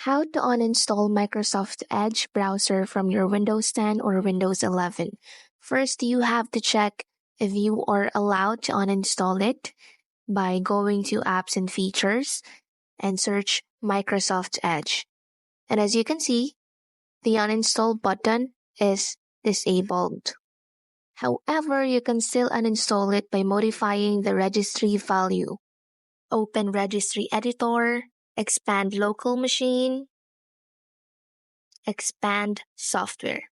How to uninstall Microsoft Edge browser from your Windows 10 or Windows 11. First, you have to check if you are allowed to uninstall it by going to Apps and Features and search Microsoft Edge. And as you can see, the uninstall button is disabled. However, you can still uninstall it by modifying the registry value. Open Registry Editor, expand Local Machine, expand Software.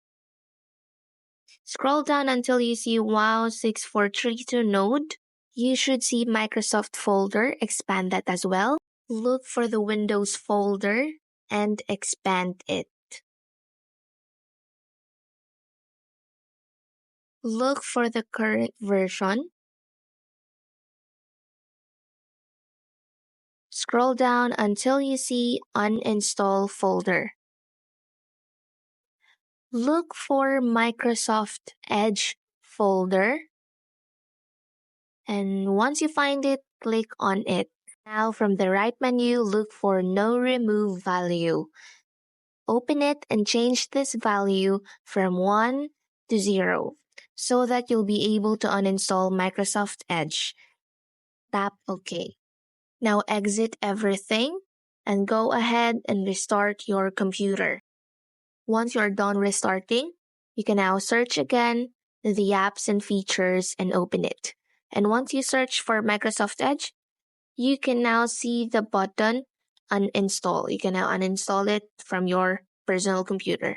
Scroll down until you see WOW6432 node. You should see Microsoft folder, expand that as well. Look for the Windows folder and expand it. Look for the current version. Scroll down until you see Uninstall folder. Look for Microsoft Edge folder. And once you find it, click on it. Now from the right menu, look for No Remove Value. Open it and change this value from 1 to 0 so that you'll be able to uninstall Microsoft Edge. Tap OK. Now exit everything and go ahead and restart your computer. Once you're done restarting, you can now search again the apps and features and open it. And once you search for Microsoft Edge, you can now see the button uninstall. You can now uninstall it from your personal computer.